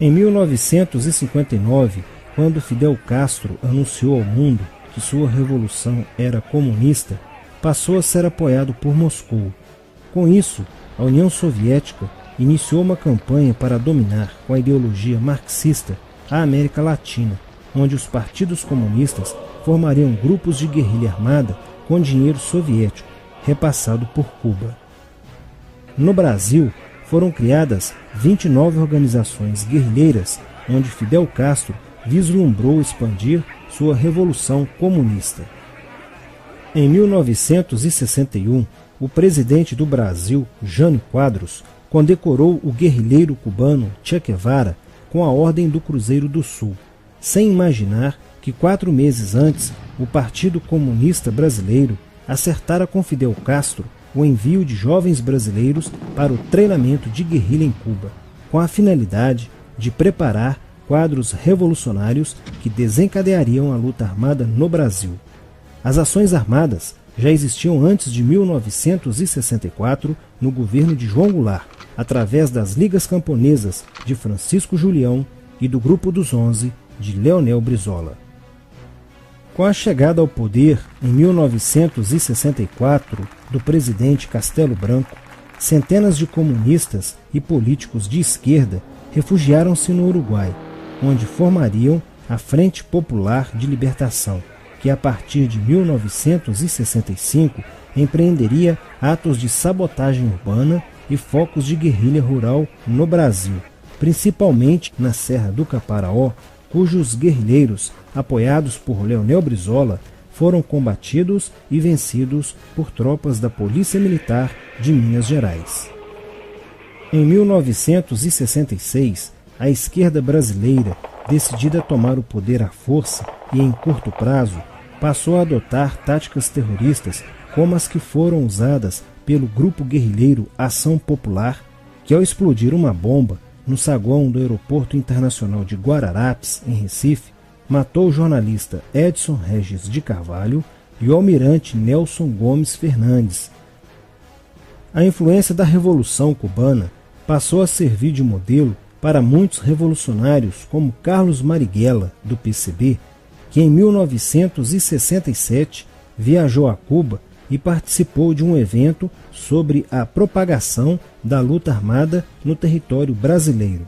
Em 1959, quando Fidel Castro anunciou ao mundo que sua revolução era comunista, passou a ser apoiado por Moscou. Com isso, a União Soviética iniciou uma campanha para dominar com a ideologia marxista a América Latina, onde os partidos comunistas formariam grupos de guerrilha armada com dinheiro soviético, repassado por Cuba. No Brasil, foram criadas 29 organizações guerrilheiras, onde Fidel Castro vislumbrou expandir sua revolução comunista. Em 1961, o presidente do Brasil, Jânio Quadros, condecorou o guerrilheiro cubano Che Guevara com a Ordem do Cruzeiro do Sul, sem imaginar que 4 meses antes o Partido Comunista Brasileiro acertara com Fidel Castro o envio de jovens brasileiros para o treinamento de guerrilha em Cuba, com a finalidade de preparar quadros revolucionários que desencadeariam a luta armada no Brasil. As ações armadas já existiam antes de 1964 no governo de João Goulart, através das Ligas Camponesas de Francisco Julião e do Grupo dos 11 de Leonel Brizola. Com a chegada ao poder, em 1964, do presidente Castelo Branco, centenas de comunistas e políticos de esquerda refugiaram-se no Uruguai, onde formariam a Frente Popular de Libertação, que a partir de 1965 empreenderia atos de sabotagem urbana e focos de guerrilha rural no Brasil, principalmente na Serra do Caparaó, cujos guerrilheiros, apoiados por Leonel Brizola, foram combatidos e vencidos por tropas da Polícia Militar de Minas Gerais. Em 1966, a esquerda brasileira, decidida a tomar o poder à força e em curto prazo, passou a adotar táticas terroristas como as que foram usadas pelo grupo guerrilheiro Ação Popular, que ao explodir uma bomba no saguão do Aeroporto Internacional de Guararapes, em Recife, matou o jornalista Edson Regis de Carvalho e o almirante Nelson Gomes Fernandes. A influência da Revolução Cubana passou a servir de modelo para muitos revolucionários como Carlos Marighella, do PCB, que em 1967 viajou a Cuba e participou de um evento sobre a propagação da luta armada no território brasileiro.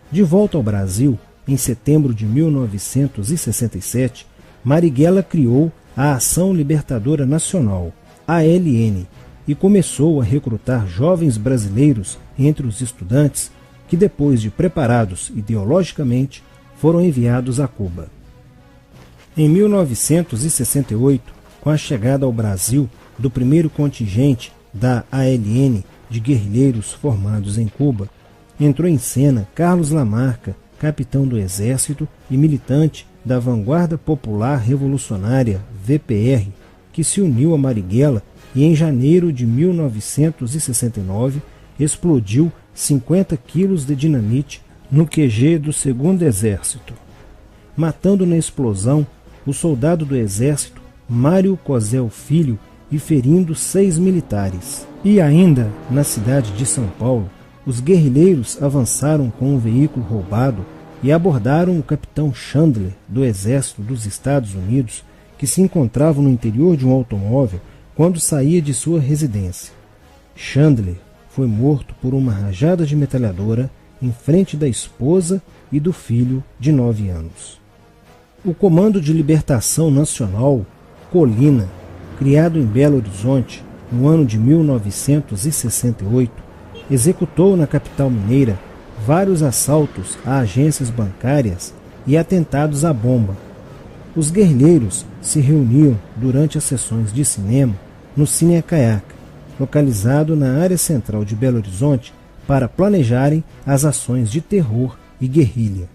De volta ao Brasil, em setembro de 1967, Marighella criou a Ação Libertadora Nacional, ALN, e começou a recrutar jovens brasileiros entre os estudantes que, depois de preparados ideologicamente, foram enviados a Cuba. Em 1968, com a chegada ao Brasil do primeiro contingente da ALN de guerrilheiros formados em Cuba, entrou em cena Carlos Lamarca, capitão do Exército e militante da Vanguarda Popular Revolucionária, VPR, que se uniu a Marighella e em janeiro de 1969 explodiu 50 quilos de dinamite no QG do 2º Exército, matando na explosão o soldado do Exército Mário Cosel Filho e ferindo 6 militares. E ainda, na cidade de São Paulo, os guerrilheiros avançaram com um veículo roubado e abordaram o capitão Chandler, do Exército dos Estados Unidos, que se encontrava no interior de um automóvel quando saía de sua residência. Chandler foi morto por uma rajada de metralhadora em frente da esposa e do filho de 9 anos. O Comando de Libertação Nacional, Colina, criado em Belo Horizonte no ano de 1968, executou na capital mineira vários assaltos a agências bancárias e atentados à bomba. Os guerrilheiros se reuniam durante as sessões de cinema no Cine Caiaca, localizado na área central de Belo Horizonte, para planejarem as ações de terror e guerrilha.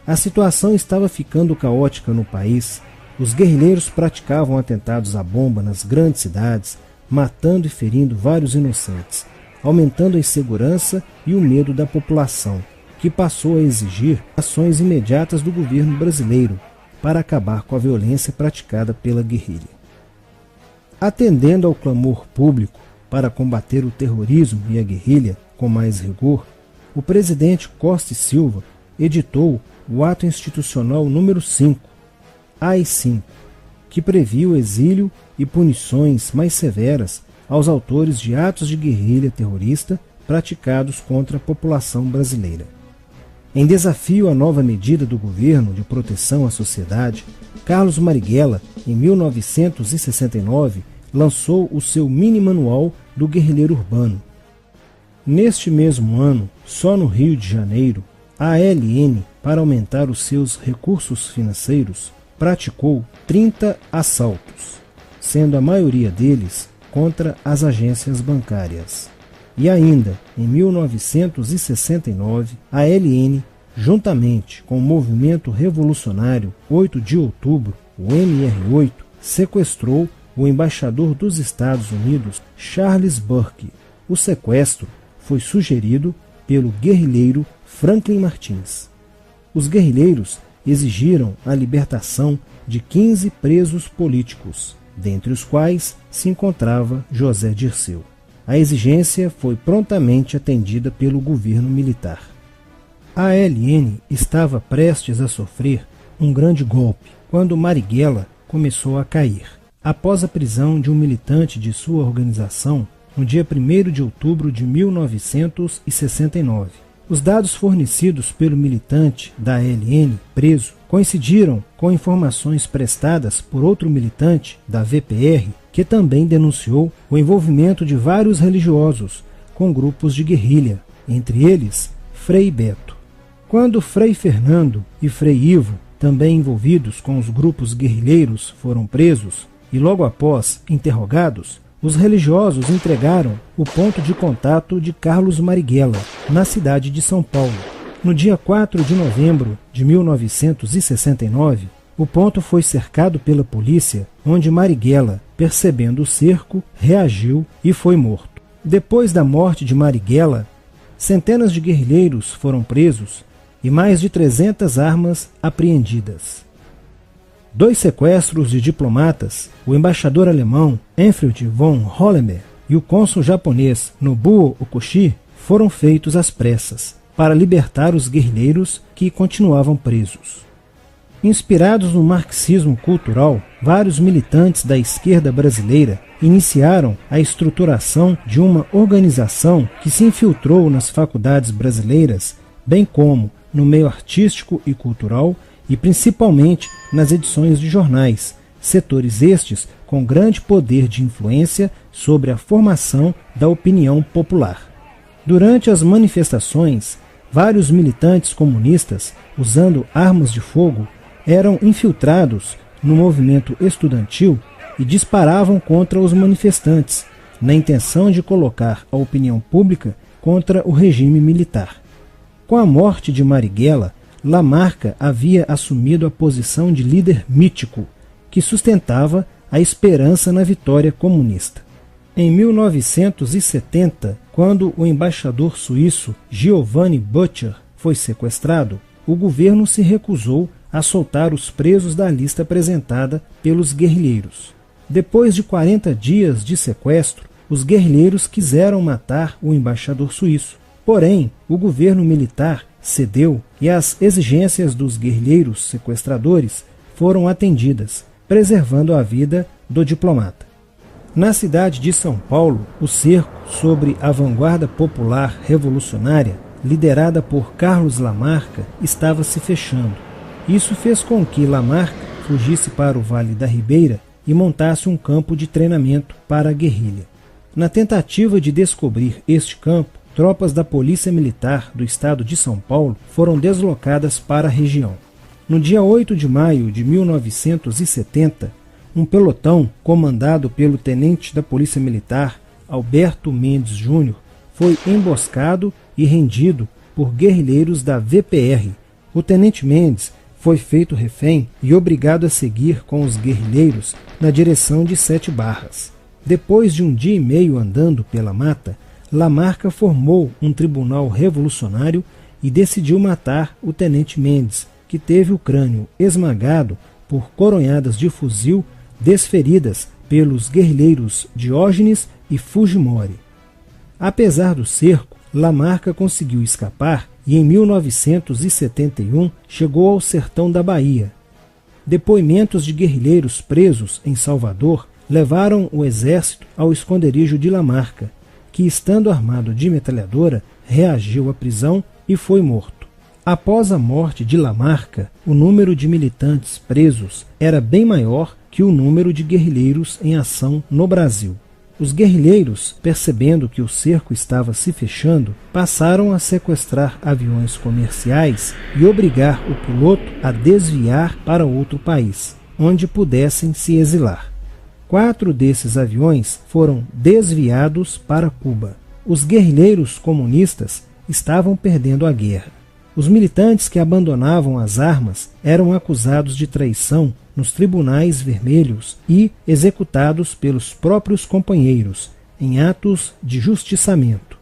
A situação estava ficando caótica no país. Os guerrilheiros praticavam atentados à bomba nas grandes cidades, matando e ferindo vários inocentes, aumentando a insegurança e o medo da população, que passou a exigir ações imediatas do governo brasileiro para acabar com a violência praticada pela guerrilha. Atendendo ao clamor público para combater o terrorismo e a guerrilha com mais rigor, o presidente Costa e Silva editou o Ato Institucional número 5, AI-5, que previa o exílio e punições mais severas aos autores de atos de guerrilha terrorista praticados contra a população brasileira. Em desafio à nova medida do governo de proteção à sociedade, Carlos Marighella, em 1969, lançou o seu mini-manual do guerrilheiro urbano. Neste mesmo ano, só no Rio de Janeiro, a ALN, para aumentar os seus recursos financeiros, praticou 30 assaltos, sendo a maioria deles contra as agências bancárias. E ainda, em 1969, a ALN, juntamente com o movimento revolucionário 8 de outubro, o MR8, sequestrou o embaixador dos Estados Unidos, Charles Burke. O sequestro foi sugerido pelo guerrilheiro Franklin Martins. Os guerrilheiros exigiram a libertação de 15 presos políticos, dentre os quais se encontrava José Dirceu. A exigência foi prontamente atendida pelo governo militar. A ALN estava prestes a sofrer um grande golpe quando Marighella começou a cair. Após a prisão de um militante de sua organização, no dia 1º de outubro de 1969, os dados fornecidos pelo militante da ALN preso coincidiram com informações prestadas por outro militante da VPR, que também denunciou o envolvimento de vários religiosos com grupos de guerrilha, entre eles Frei Beto. Quando Frei Fernando e Frei Ivo, também envolvidos com os grupos guerrilheiros, foram presos e logo após interrogados, os religiosos entregaram o ponto de contato de Carlos Marighella, na cidade de São Paulo. No dia 4 de novembro de 1969, o ponto foi cercado pela polícia, onde Marighella, percebendo o cerco, reagiu e foi morto. Depois da morte de Marighella, centenas de guerrilheiros foram presos e mais de 300 armas apreendidas. 2 sequestros de diplomatas, o embaixador alemão Enfried von Hollenberg e o cônsul japonês Nobuo Okushi, foram feitos às pressas para libertar os guerrilheiros que continuavam presos. Inspirados no marxismo cultural, vários militantes da esquerda brasileira iniciaram a estruturação de uma organização que se infiltrou nas faculdades brasileiras, bem como no meio artístico e cultural, e principalmente nas edições de jornais, setores estes com grande poder de influência sobre a formação da opinião popular. Durante as manifestações, vários militantes comunistas, usando armas de fogo, eram infiltrados no movimento estudantil e disparavam contra os manifestantes, na intenção de colocar a opinião pública contra o regime militar. Com a morte de Marighella, Lamarca havia assumido a posição de líder mítico, que sustentava a esperança na vitória comunista. Em 1970, quando o embaixador suíço Giovanni Butcher foi sequestrado, o governo se recusou a soltar os presos da lista apresentada pelos guerrilheiros. Depois de 40 dias de sequestro, os guerrilheiros quiseram matar o embaixador suíço. Porém, o governo militar cedeu e as exigências dos guerrilheiros sequestradores foram atendidas, preservando a vida do diplomata. Na cidade de São Paulo, o cerco sobre a vanguarda popular revolucionária, liderada por Carlos Lamarca, estava se fechando. Isso fez com que Lamarca fugisse para o Vale da Ribeira e montasse um campo de treinamento para a guerrilha. Na tentativa de descobrir este campo, tropas da Polícia Militar do estado de São Paulo foram deslocadas para a região. No dia 8 de maio de 1970, um pelotão comandado pelo tenente da Polícia Militar, Alberto Mendes Júnior, foi emboscado e rendido por guerrilheiros da VPR. O tenente Mendes foi feito refém e obrigado a seguir com os guerrilheiros na direção de 7 Barras. Depois de um dia e meio andando pela mata, Lamarca formou um tribunal revolucionário e decidiu matar o tenente Mendes, que teve o crânio esmagado por coronhadas de fuzil desferidas pelos guerrilheiros Diógenes e Fujimori. Apesar do cerco, Lamarca conseguiu escapar e em 1971 chegou ao sertão da Bahia. Depoimentos de guerrilheiros presos em Salvador levaram o exército ao esconderijo de Lamarca, que, estando armado de metralhadora, reagiu à prisão e foi morto. Após a morte de Lamarca, o número de militantes presos era bem maior que o número de guerrilheiros em ação no Brasil. Os guerrilheiros, percebendo que o cerco estava se fechando, passaram a sequestrar aviões comerciais e obrigar o piloto a desviar para outro país, onde pudessem se exilar. 4 desses aviões foram desviados para Cuba. Os guerrilheiros comunistas estavam perdendo a guerra. Os militantes que abandonavam as armas eram acusados de traição nos tribunais vermelhos e executados pelos próprios companheiros, em atos de justiçamento.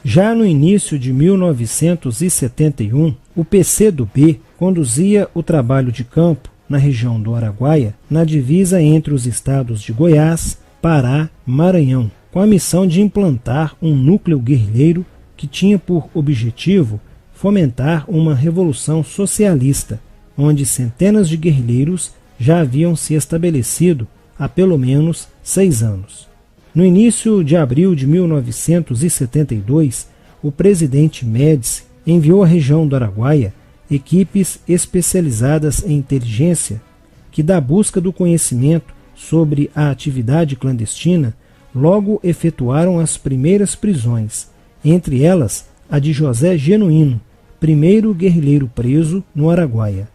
Já no início de 1971, o PCdoB conduzia o trabalho de campo na região do Araguaia, na divisa entre os estados de Goiás, Pará e Maranhão, com a missão de implantar um núcleo guerrilheiro que tinha por objetivo fomentar uma revolução socialista, onde centenas de guerrilheiros já haviam se estabelecido há pelo menos 6 anos. No início de abril de 1972, o presidente Médici enviou à região do Araguaia equipes especializadas em inteligência que, da busca do conhecimento sobre a atividade clandestina, logo efetuaram as primeiras prisões, entre elas a de José Genuíno, primeiro guerrilheiro preso no Araguaia.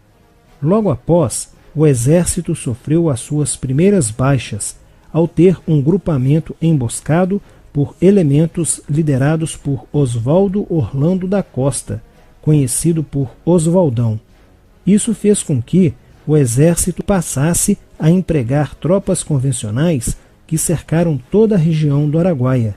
Logo após, o exército sofreu as suas primeiras baixas, ao ter um grupamento emboscado por elementos liderados por Oswaldo Orlando da Costa, conhecido por Oswaldão. Isso fez com que o exército passasse a empregar tropas convencionais que cercaram toda a região do Araguaia.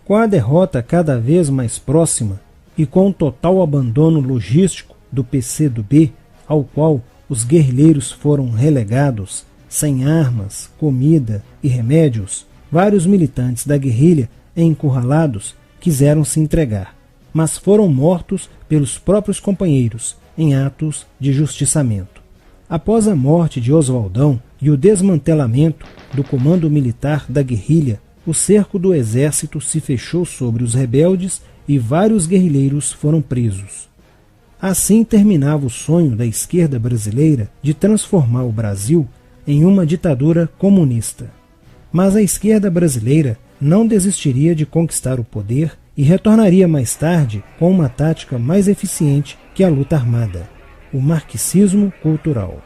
Com a derrota cada vez mais próxima e com o total abandono logístico do PCdoB, ao qual os guerrilheiros foram relegados, sem armas, comida e remédios, vários militantes da guerrilha, encurralados, quiseram se entregar, mas foram mortos pelos próprios companheiros em atos de justiçamento. Após a morte de Oswaldão e o desmantelamento do comando militar da guerrilha, o cerco do exército se fechou sobre os rebeldes e vários guerrilheiros foram presos. Assim terminava o sonho da esquerda brasileira de transformar o Brasil em uma ditadura comunista. Mas a esquerda brasileira não desistiria de conquistar o poder e retornaria mais tarde com uma tática mais eficiente que a luta armada: o marxismo cultural.